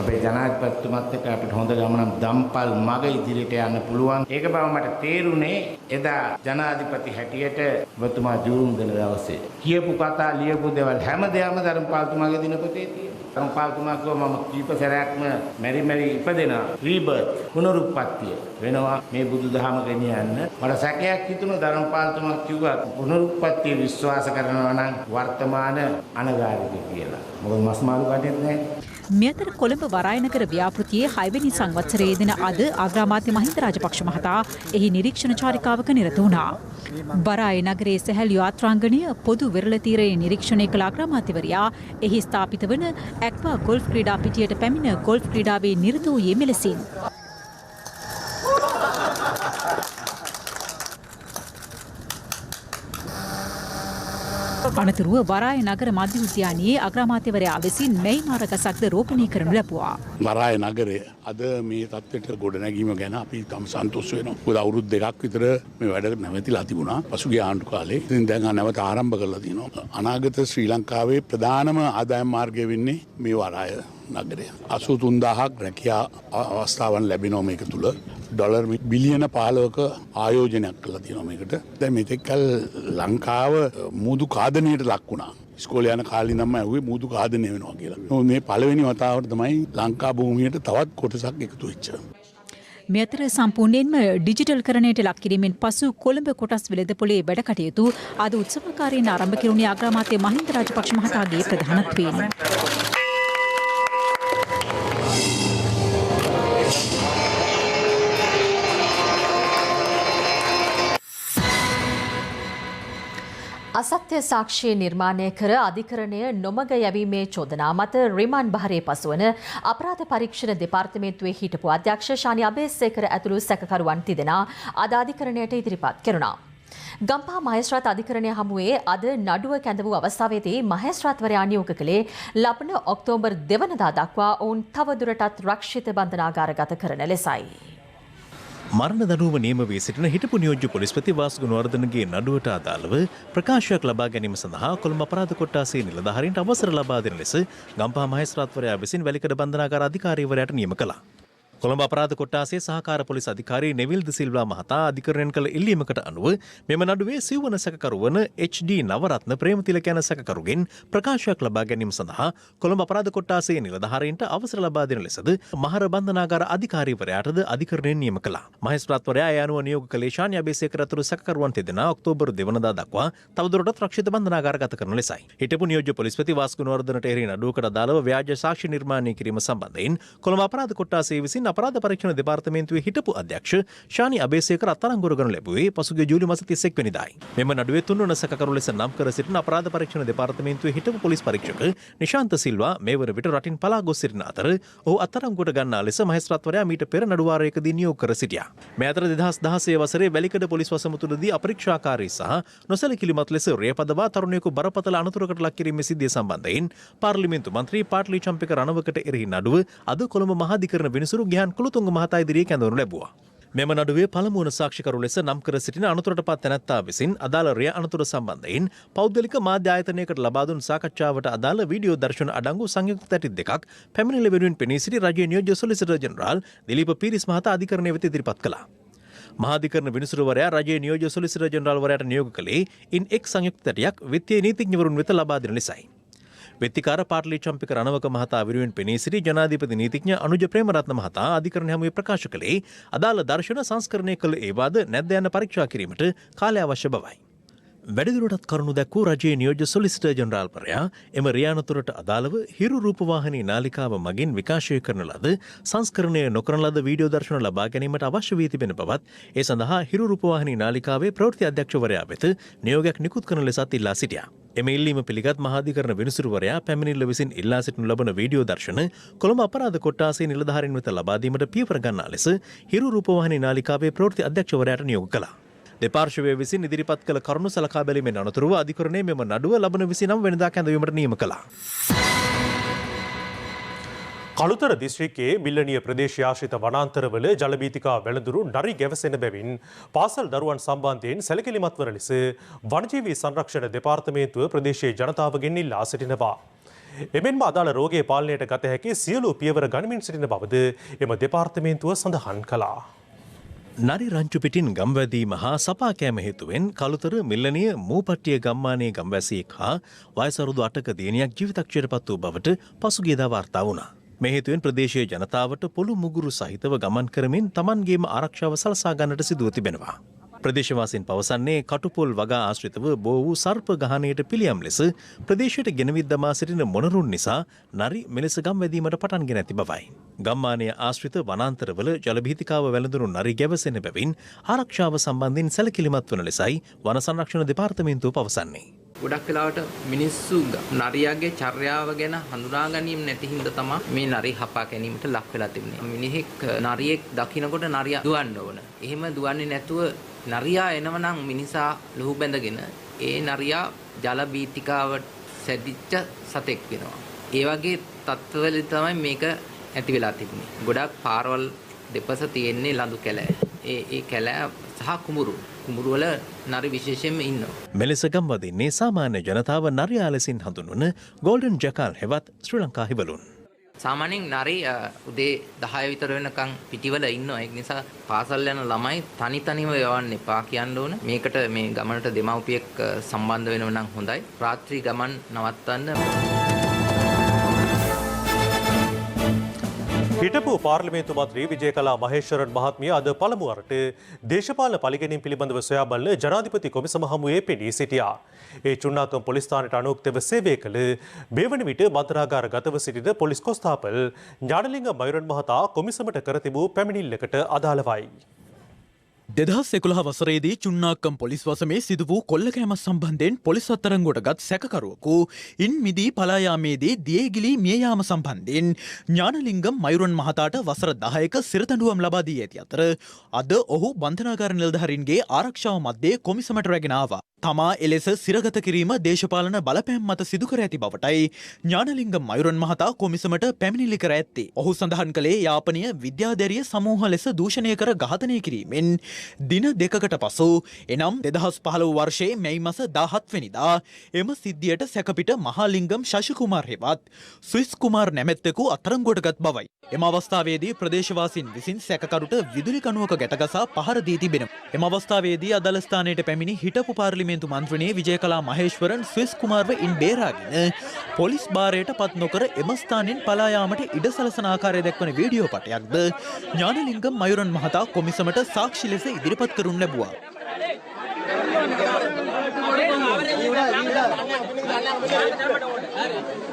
අපේ ජනාධිපතිතුමත් එක්ක අපිට හොඳ ගමනක් දම්පල් මග ඉදිරියට යන්න පුළුවන්. ඒක බව මට තේරුනේ එදා ජනාධිපති හැටියට ඔබතුමා ජූරුම් දෙන දවසේ. කියපු කතා ලියපු දේවල් හැමදේම ධර්මපාලතුමාගේ දිනපොතේ තියෙනවා. ධර්මපාලතුමා කිව්වා මම කීප සැරයක්ම මෙරි ඉපදෙන රීබර්ත් පුනරුත්පත්තිය වෙනවා මේ බුදුදහම ගෙනියන්න. මට සැකයක් හිතුණා ධර්මපාලතුමා කිව්වා පුනරුත්පත්තිය විශ්වාස කරනවා නම් වර්තමාන අනගාരിക කියලා. මොකද මස් මාළු කඩේත් නැහැ. මෙතර කොළඹ වරායනගර ව්‍යාපෘතියේ 6 වෙනි සංවත්සරයේ දින අද අග්‍රාමාත්‍ය මහින්ද රාජපක්ෂ මහතා එහි නිරීක්ෂණ චාරිකාවක නිරත වුණා. වරායනගරයේ සැහැල් යාත්‍රාංගණය පොදු වෙරළ තීරයේ නිරීක්ෂණය කළ අග්‍රාමාත්‍යවරයා එහි ස්ථාපිත වන ඇක්වා ගොල්ෆ් ක්‍රීඩා පිටියට පැමිණ ගොල්ෆ් ක්‍රීඩාවේ නිරත වූයේ මෙලෙසින්. අනතුරුව වරාය නගර මධ්‍ය උද්‍යානයේ අග්‍රාමාත්‍යවරයා විසින් මෙයි මාර ගසක්ද රෝපණය කරනු ලැබුවා. වරාය නගරය අද මේ තත්ත්වයට ගොඩනැගීම ගැන අපි තම සන්තෝෂ වෙනවා. මොකද අවුරුදු 2ක් විතර මේ වැඩ නැවතිලා තිබුණා. පසුගිය ආණ්ඩු කාලේ. ඉතින් දැන් නැවත ආරම්භ කරලා තියෙනවා. අනාගත ශ්‍රී ලංකාවේ ප්‍රධානම ආදායම් මාර්ගය වෙන්නේ මේ වරාය නගරය. 83000ක් රැකියා අවස්ථාවන් ලැබෙනවා මේක තුල. ඩොලර් බිලියන 15ක ආයෝජනයක් කළා තියෙනවා මේකට. දැන් මෙතෙක්කල් ලංකාව මූදු කාදනයට ලක් වුණා. ඉස්කෝලේ යන කාලේ නම් ඇහුවේ මූදු කාදනය වෙනවා කියලා. මේ පළවෙනි වතාවට තමයි ලංකා භූමියට තවත් කොටසක් එකතු වෙච්චා. මේ අතර සම්පූර්ණයෙන්ම ඩිජිටල් කරණයට ලක් කිරීමෙන් පසු කොළඹ කොටස් වෙළඳපොලේ වැඩ කටයුතු අද උත්සවකාරීන් ආරම්භ කෙරුණේ අග්‍රාමාත්‍ය මහින්ද රාජපක්ෂ මහතාගේ ප්‍රධානත්වයෙන්. අසත්‍ය සාක්ෂි නිර්මාණය කර අධිකරණය නොමග යැවීමේ චෝදනා මත රිමාන්ඩ් භාරයේ පසුවන අපරාධ පරීක්ෂණ දෙපාර්තමේන්තුවේ හිටපු අධ්‍යක්ෂ ශානි අබේසේකර ඇතුළු සැකකරුවන් තිදෙනා අද අධිකරණයට ඉදිරිපත් කෙරුණා. ගම්පහ මහේස්ත්‍රාත් අධිකරණය හමුවේ අද නඩුව කැඳ වූ අවස්ථාවේදී මහේස්ත්‍රාත්වරයා නියෝග කළේ ලබන ඔක්තෝබර් 2 වෙනිදා දක්වා ඔවුන් තවදුරටත් රක්ෂිත බන්ධනාගාරගත කරන ලෙසයි. මරණ දඬුවම නියම වී සිටින හිටපු නියෝජ්‍ය පොලිස්පති වාස්ගුණවර්ධනගේ නඩුවට අදාළව ප්‍රකාශයක් ලබා ගැනීම සඳහා කොළඹ අපරාධ කොට්ටාසේ නිලධාරීන්ට අවසර ලබා දෙන ලෙස ගම්පහ මහේස්ත්‍රාත්වරයා විසින් වැලිකඩ බන්ධනාගාර අධිකාරීවරයාට නියම කළා. කොළඹ අපරාධ කොට්ටාසේ සහකාර පොලිස් අධිකාරී නෙවිල් ද සිල්වා මහතා අධිකරණයෙන් කළ ඉල්ලීමකට අනුව මෙම නඩුවේ සිව්වන සැකකරු වන HD නවරත්න ප්‍රේමතිලක යන සැකකරුගෙන් ප්‍රකාශයක් ලබා ගැනීම සඳහා කොළඹ අපරාධ කොට්ටාසේ නිලධාරීන්ට අවසර ලබා දෙන ලෙසද මහර බන්ධනාගාර අධිකාරීවරයාටද අධිකරණයෙන් නියම කළා. මහේස්ත්‍රාත්වරයා ඒ අනුව නියෝග කළේ ශාන්‍ය අබේසේකර අතුරු සැකකරුවන් තිදෙනා ඔක්තෝබර් 2 වෙනිදා දක්වා තවදුරටත් රක්ෂිත බන්ධනාගාරගත කරන ලෙසයි. හිටපු නියෝජ්‍ය පොලිස්පති වාස්ගුණවර්ධනට එරෙහි නඩුවකට අදාළව ව්‍යාජ සාක්ෂි නිර්මාණය කිරීම සම්බන්ධයෙන් කොළඹ අපරාධ කොට්ටාසේ විසින් අපරාධ පරීක්ෂණ දෙපාර්තමේන්තුවේ හිටපු අධ්‍යක්ෂ ශානි අබේසේකර අත්අඩංගුවට ගනු ලැබුවේ පසුගිය ජූලි මාස 31 වෙනිදායි. මෙම නඩුවේ තුන්වන සැකකරු ලෙස නම් කර සිටින අපරාධ පරීක්ෂණ දෙපාර්තමේන්තුවේ හිටපු පොලිස් පරීක්ෂක නිශාන්ත සිල්වා මේ වන විට රටින් පලා ගොස් සිටින අතර ඔහු අත්අඩංගුවට ගන්නා ලෙස මහේස්ත්‍රාත්වරයා මීට පෙර නඩු වාරයකදී නියෝග කර සිටියා. මේ අතර 2016 වසරේ වැලිකඩ පොලිස් වසමතුලදී අපරීක්ෂාකාරී සහ නොසැලකිලිමත් ලෙස රේපදවා තරුණයෙකු බරපතල අනතුරකට ලක් කිරීමේ සිද්ධිය සම්බන්ධයෙන් පාර්ලිමේන්තු මන්ත්‍රී පාට්ලි චම්පික රණවකට එරෙහි නඩුව අද කොළඹ මහාධිකරණ විනිසුරු ගිහාන් කුලතුංග මහතා ඉදිරියේ කැඳවනු ලැබුවා. මෙම නඩුවේ පළමුවන සාක්ෂිකරු ලෙස නම් කර සිටින අනතුරට පත් තැනැත්තා විසින් අදාළ රිය අනතුර සම්බන්ධයෙන් පෞද්ගලික මාධ්‍ය ආයතනයකට ලබා දුන් සාකච්ඡාවට අදාළ වීඩියෝ දර්ශන අඩංගු සංයුක්ත තැටි දෙකක් පැමිණිල්ල වෙනුවෙන් පෙනී සිටි රජයේ නියෝජ්‍ය සොලිසිටර් ජෙනරාල් දිලීප පීරිස් මහතා අධිකරණය වෙත ඉදිරිපත් කළා. මහාධිකරණ විනිසුරුවරයා රජයේ නියෝජ්‍ය සොලිසිටර් ජෙනරාල්වරයාට නියෝග කළේ ඉන් එක් සංයුක්ත තැටියක් විත්තිය නීතිඥවරුන් වෙත ලබා දෙන ලෙසයි. වෙත්තිකාර පාට්ලි චම්පික රණවක මහතා විරුවෙන් පෙනී සිටි ජනාධිපති නීතිඥ අනුජ ප්‍රේමරත්න මහතා අධිකරණ හමුවේ ප්‍රකාශ කළේ අදාළ දර්ශන සංස්කරණය කළ ඒවාද නැද්ද යන පරීක්ෂා කිරීමට කාලය අවශ්‍ය බවයි. වැඩිදුරටත් කරුණු දැක්වූ රජයේ නියෝජ්‍ය සොලිසිටර් ජෙනරාල්වරයා එම රියානතුරට අදාළව හිරු රූපවාහිනී නාලිකාව මගින් විකාශය කරන ලද සංස්කරණය නොකරන ලද වීඩියෝ දර්ශන ලබා ගැනීමට අවශ්‍ය වී තිබෙන බවත් ඒ සඳහා හිරු රූපවාහිනී නාලිකාවේ ප්‍රවෘත්ති අධ්‍යක්ෂවරයා වෙත නියෝගයක් නිකුත් කරන ලෙසත් ඉල්ලා සිටියා. එම ඉල්ලීම පිළිගත් මහාධිකරණ විනිසුරුවරයා පැමිණිල්ල විසින් ඉල්ලා සිටිනු ලබන වීඩියෝ දර්ශන කොළඹ අපරාධ කොට්ටාසේ නිලධාරීන් වෙත ලබා දීමට පියවර ගන්නා ලෙස හිරු රූපවාහිනී නාලිකාවේ ප්‍රවෘත්ති අධ්‍යක්ෂවරයාට නියෝග කළා. දෙපාර්ශවය විසින් ඉදිරිපත් කළ කරුණු සලකා බැලීමෙන් අනතුරුව අධිකරණය මෙම නඩුව ලබන 29 වෙනිදා කැඳවීමට නියම කළා. කළුතර දිස්ත්‍රික්කයේ මිල්ලනිය ප්‍රදේශයාශ්‍රිත වනාන්තරවල ජලබීතිකා වැළඳුරු නරි ගැවසෙන බැවින් පාසල් දරුවන් සම්බන්ධයෙන් සැලකිලිමත් වන ලෙස වනජීවී සංරක්ෂණ දෙපාර්තමේන්තුව ප්‍රදේශයේ ජනතාවගෙන් ඉල්ලා සිටිනවා. එමෙන්ම අදාළ රෝගයේ පාලනයට ගත හැකි සියලු පියවර ගනිමින් සිටින බවද එම දෙපාර්තමේන්තුව සඳහන් කළා. නරි රංචු පිටින් ගම්වැදීම හා සපා කෑම හේතුවෙන් කළුතර මිල්ලනිය මූපට්ටිය ගම්මානයේ ගම්වැසියෙක් හා වයස අවුරුදු 8ක දියණියක් ජීවිතක්ෂයට පත් වූ බවට පසුගියදා වාර්තා වුණා. මේ හේතුවෙන් ප්‍රදේශීය ජනතාවට පොළු මුගුරු සහිතව ගමන් කරමින් Tamanගේම ආරක්ෂාව සලසා ගන්නට සිදුව තිබෙනවා. ප්‍රදේශවාසීන් පවසන්නේ කටුපොල් වගා ආශ්‍රිතව බෝ වූ සර්ප ගහණයට පිළියම් ලෙස ප්‍රදේශයට ගෙනවිත් දමා සිටින මොනරුන් නිසා නරි මෙලෙස ගම්වැදීමට පටන් ගෙන ඇති බවයි. ගම්මානයේ ආශ්‍රිත වනාන්තරවල ජලභීතිකාව වැළඳුණු නරි ගැවසෙන බැවින් ආරක්ෂාව සම්බන්ධයෙන් සැලකිලිමත් වන ලෙසයි වන සංරක්ෂණ දෙපාර්තමේන්තුව පවසන්නේ. ගොඩක් වෙලාවට මිනිස්සු නරියාගේ චර්යාව ගැන හඳුනා ගැනීම නැති හින්දා තමයි මේ නරි හපා ගැනීමට ලක් වෙලා තිබුණේ. මිනිහෙක් නරියෙක් දකින්නකොට නරියා දුවන්න ඕන. එහෙම දුවන්නේ නැතුව නරියා එනවනම් මිනිසා ලුහු බැඳගෙන ඒ නරියා ජල බීතිකාවට සැදිච්ච සතෙක් වෙනවා. ඒ වගේ තත්ත්වවල තමයි මේක ඇති වෙලා තිබුණේ. ගොඩක් පාරවල් දෙපස තියෙන්නේ ලඳු කැලෑ. ඒ කැලෑ සහ කුඹුරු වල නරි විශේෂයෙන්ම ඉන්නවා. මෙලෙස ගම්වදින්නේ සාමාන්‍ය ජනතාව නරියා ලෙසින් හඳුන්වන ගෝල්ඩන් ජකාල් හෙවත් ශ්‍රී ලංකා හිවලුන්. සාමාන්‍යයෙන් නරි උදේ 10 විතර වෙනකන් පිටිවල ඉන්නවා. ඒ නිසා පාසල් යන ළමයි තනිව යවන්න එපා කියන්න ඕන. මේකට මේ ගමනට දෙමව්පියෙක් සම්බන්ධ වෙනව නම් හොඳයි. රාත්‍රී ගමන් නවත්තන්න. හිටපු පාර්ලිමේන්තු මන්ත්‍රී විජයකලා මහේශ්වරන් මහත්මිය අද පළමුවරට දේශපාලන පරිගැනීම් පිළිබඳව සොයා බලන ජනාධිපති කොමිසම හමුවේ පෙනී සිටියා. ඒ චුන්නාකම් පොලිස් ස්ථානයට අනුයුක්තව සේවය කළ මේ වන විට බන්ධනාගාර ගතව සිටින පොලිස් 2011 වසරේදී චුන්නාක්කම් පොලිස් වසමේ සිදු වූ කොල්ලකෑම සම්බන්ධයෙන් පොලිස් අත්අඩංගුවට ගත් සැකකරුවෙකු ඉන් මිදී පලා යාමේදී දියගිලී මිය යාම සම්බන්ධයෙන් ඥානලිංගම් මයුරන් මහතාට වසර 10ක සිරදඬුවම් ලබා දී ඇති අතර අද ඔහු බන්ධනාගාර නිලධාරීන්ගේ ආරක්ෂාව මැද්දේ කොමිසමට රැගෙන ආවා. තමා එලෙස සිරගත කිරීම දේශපාලන බලපෑම් මත සිදු කර ඇති බවටයි ඥානලිංගම් මයුරන් මහතා කොමිසමට පැමිණිලි කර ඇත්තේ. ඔහු සඳහන් කළේ යාපනීය විද්‍යාධාරීය සමූහ ලෙස දූෂණය කර ඝාතනය කිරීමෙන් දින දෙකකට පසු එනම් 2015 වර්ෂයේ මැයි මාස 17 වෙනිදා එම සිද්ධියට සැකපිට මහාලිංගම් ශශිකුමාර් හෙවත් ස්විස් කුමාර් නැමැත්තෙකු අත්අඩංගුවටගත් බවයි. එම අවස්ථාවේදී ප්‍රදේශවාසීන් විසින් සැකකරුට විදුලි කණුවක ගැටගසා පහර දී තිබෙනවා. එම අවස්ථාවේදී අදාළ ස්ථානයට පැමිණි හිටපු පාර්ලිමේන්තු මන්ත්‍රණී විජයකලා මහේශ්වරන් ස්විස් කුමාර්ව ඉන් බේරාගෙන පොලිස් භාරයට පත් නොකර එම ස්ථානෙන් පලා යාමට ඉඩ සලසන ආකාරය දක්වන වීඩියෝ පටයක්ද ඥානලිංගම් මයුරන් මහතා කොමිසමට සාක්ෂි ලෙස ඉදිරිපත් කරනු ලැබුවා.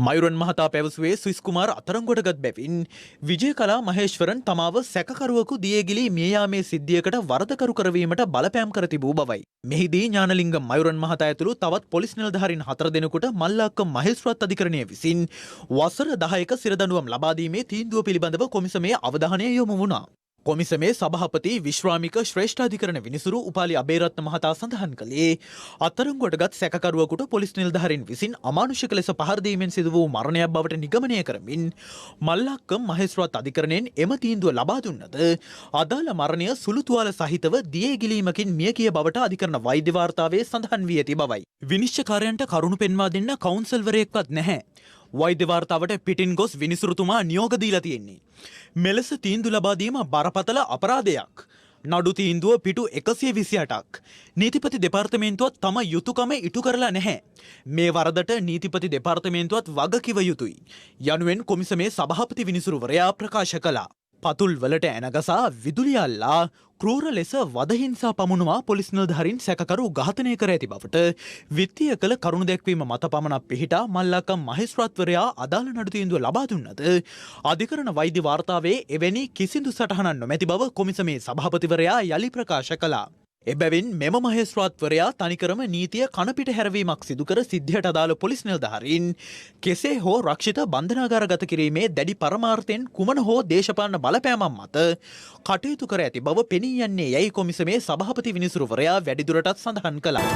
මයුරන් මහතා පැවසුවේ ස්විස් කුමාර් අත්අඩංගුවටගත් බැවින් විජයකලා මහේශ්වරන් තමාව සැකකරුවෙකු දියගිලී මිය යාමේ සිද්ධියකට වරදකරු කරවීමට බලපෑම් කර තිබූ බවයි. මෙහිදී ඥානලිංගම් මයුරන් මහතා ඇතුළු තවත් පොලිස් නිලධාරීන් 4 දෙනෙකුට මල්ලාක්කම් මහේස්ත්‍රාත් අධිකරණය විසින් වසර 10ක සිරදඬුවම් ලබා දීමේ තීන්දුව පිළිබඳව කොමිසමේ අවධානය යොමු වුණා. කොමිසමේ සභාපති විශ්‍රාමික ශ්‍රේෂ්ඨාධිකරණ විනිසුරු උපාලි අබේරත්න මහතා සඳහන් කළේ අත්අඩංගුවටගත් සැකකරුවෙකුට පොලිස් නිලධාරීන් විසින් අමානුෂික ලෙස පහර දීමෙන් සිදු වූ මරණයක් බවට නිගමනය කරමින් මල්ලාක්කම් මහේස්ත්‍රාත් අධිකරණයෙන් එම තීන්දුව ලබා දුන්නද අදාළ මරණය සුළු තුවාල සහිතව දියේ ගිලීමකින් මිය ගිය බවට අධිකරණ වෛද්‍ය වාර්තාවේ සඳහන් වී ඇති බවයි. විනිශ්චයකාරයන්ට කරුණු පෙන්වා දෙන්න කවුන්සල්වරයෙක්වත් නැහැ. වෛද්‍ය වාර්තාවට පිටින් ගොස් විනිසුරුතුමා නියෝග දීලා තියෙන්නේ. මෙලෙස තීන්දුව ලබා දීම බරපතල අපරාධයක්. නඩු තීන්දුව පිටු 128ක්. නීතිපති දෙපාර්තමේන්තුවත් තම යුතුයකම ඉටු කරලා නැහැ. මේ වරදට නීතිපති දෙපාර්තමේන්තුවත් වගකිව යුතුයි. යනුවෙන් කොමිසමේ සභාපති විනිසුරුවරයා ප්‍රකාශ කළා. පතුල් වලට ඇනගසා විදුලි අල්ලා ක්‍රූර ලෙස වදහිංසා පමුණවා පොලිස් නිලධාරීන් සැකකරු ඝාතනය කර ඇති බවට විත්තිය කළ කරුණු දැක්වීම මත පමණක් පිහිටා මල්ලාකම් මහේස්ත්‍රාත්වරයා අදාළ නඩු තීන්දුව ලබා දුන්නද අධිකරණ වෛද්‍ය වාර්තාවේ එවැනි කිසිදු සටහනක් නොමැති බව කොමිසමේ සභාපතිවරයා යලි ප්‍රකාශ කළා. එබැවින් මෙම මහේස්ත්‍රාත්වරයා තනිකරම නීතිය කණපිට හැරවීමක් සිදු කර සිද්ධියට අදාළ පොලිස් නිලධාරීන් කෙසේ හෝ රක්ෂිත බන්ධනාගාරගත කිරීමේ දැඩි පරමාර්ථයෙන් කුමන හෝ දේශපාලන බලපෑමක් මත කටයුතු කර ඇති බව පෙනී යන්නේ යැයි කොමිසමේ සභාපති විනිසුරුවරයා වැඩිදුරටත් සඳහන් කළා.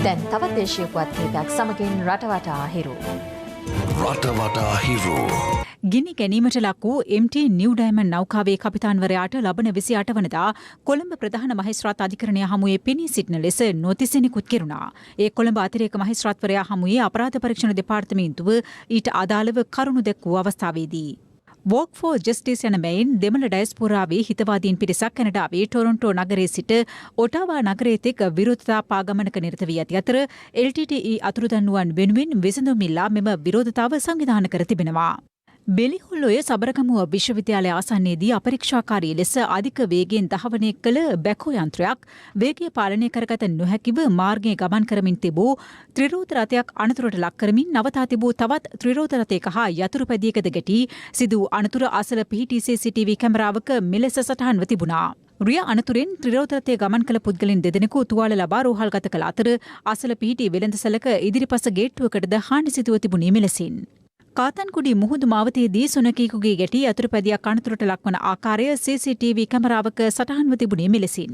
දැන් තවත් දේශීය පුවත් කිහිපයක් සමගින් රටවටා හිරු. රටවටා හිරු. ගිනි ගැනීමට ලක් වූ MT නිව් ඩයමන්ඩ් නෞකාවේ කපිතාන්වරයාට ලබන 28 වනදා කොළඹ ප්‍රධාන මහේස්ත්‍රාත් අධිකරණය හමුවේ පෙනී සිටින ලෙස නොතිස් නිකුත් කෙරුණා. ඒ කොළඹ අතිරේක මහේස්ත්‍රාත්වරයා හමුවේ අපරාධ පරීක්ෂණ දෙපාර්තමේන්තුව ඊට අදාළව කරුණු දැක්වූ අවස්ථාවේදී Walk for Justice යන මෙයින් දෙමළ ඩයස්පෝරාවේ හිතවාදීන් පිරිසක් කැනඩාවේ ටොරොන්ටෝ නගරයේ සිට ඔටාවා නගරයේ තෙක් විරෝධතා පාගමනක නිරත වී ඇති අතර LTTE අතුරුදන්නුවන් වෙනුවෙන් විසඳුම් ඉල්ලා මෙම විරෝධතාව සංවිධානය කර තිබෙනවා. බෙලිහුල්ලොය සබරගමුව විශ්වවිද්‍යාලය ආසන්නයේදී අපරීක්ෂාකාරී ලෙස අධික වේගයෙන් දහවනය කළ බැකෝ යන්ත්‍රයක් වේගය පාලනය කරගත නොහැකිව මාර්ගයේ ගමන් කරමින් තිබූ ත්‍රිරෝද රථයක් අනතුරට ලක් කරමින් නවතා තිබූ තවත් ත්‍රිරෝද රථයක හා යතුරුපැදියකද ගැටී සිදු අනතුර අසල පිහිටි CCTV කැමරාවක මෙලෙස සටහන්ව තිබුණා. රිය අනතුරෙන් ත්‍රිරෝදරථයේ ගමන් කළ පුද්ගලයන් දෙදෙනෙකු තුවාල ලබා රෝහල්ගත කළ අතර අසල පිහිටි වෙළඳසැලක ඉදිරිපස ගේට්ටුවකටද හානි සිදුව තිබුණේ මෙලෙසින්. කාතන්කුඩි මුහුදු මාවතේදී සුනකයෙකුගේ ගැටි යතුරුපැදියක් අනතුරට ලක්වන ආකාරය CCTV කැමරාවක සටහන්ව තිබුණේ මෙලෙසින්.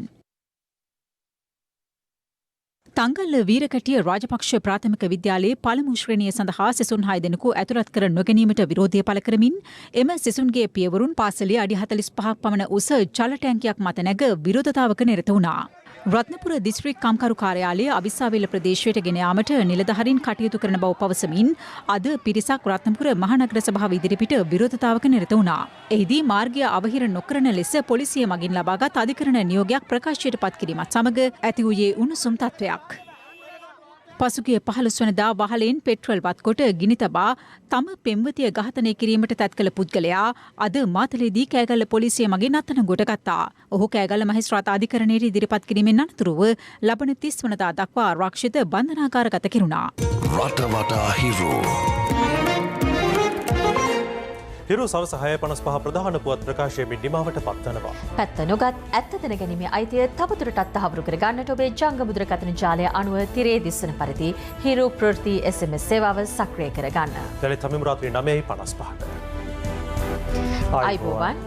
තංගල්ල වීරකටිය රාජපක්ෂ ප්‍රාථමික විද්‍යාලයේ පළමු ශ්‍රේණිය සඳහා සිසුන් 6 දෙනෙකු ඇතුළත් කර නොගැනීමට විරෝධය පළ කරමින් එම සිසුන්ගේ පියවරුන් පාසලේ අඩි 45ක් පමණ උස ජල ටැංකියක් මත නැග විරෝධතාවක නිරත වුණා. රත්නපුර දිස්ත්‍රික් කම්කරු කාර්යාලය අවිස්සාවේල ප්‍රදේශයට ගෙන යාමට නිලධාරීන් කටයුතු කරන බව පවසමින් අද පිරිසක් රත්නපුර මහනගර සභාව ඉදිරිපිට විරෝධතාවක නිරත වුණා. එහිදී මාර්ගය අවහිර නොකරන ලෙස පොලිසිය මගින් ලබාගත් අධිකරණ නියෝගයක් ප්‍රකාශයට පත් කිරීමත් සමග ඇති වූයේ උණුසුම් තත්ත්වයක්. පසුගිය 15 වනදා වහලෙන් පෙට්‍රල් වත්කොට ගිනි තබා තම පෙම්වතිය ඝාතනය කිරීමට තැත් කළ පුද්ගලයා අද මාතලේදී කෑගල්ල පොලිසිය මගින් අත්අඩංගුවට ගත්තා. ඔහු කෑගල්ල මහේස්ත්‍රාත් අධිකරණයට ඉදිරිපත් කිරීමෙන් අනතුරුව ලබන 30 වනදා දක්වා ආරක්ෂිත බන්ධනාගාරගත කෙරුණා. රටවටා හිරු. හිරු සවස 6:55 ප්‍රධාන පුවත් ප්‍රකාශයේදී නිමාවට පත්වනවා. පැත්ත නොගත් ඇත්ත දැනගැනීමේ අයිතිය තවදුරටත් තහවුරු කර ගන්නට ඔබේ ජංගම දුරකථන ජාලය අනුව තිරේ දිස්වන පරිදි හිරු ප්‍රවෘත්ති SMS සේවාව සක්‍රිය කර ගන්න. දැන් තමි රාත්‍රී 9:55ට. ආයිබෝවන්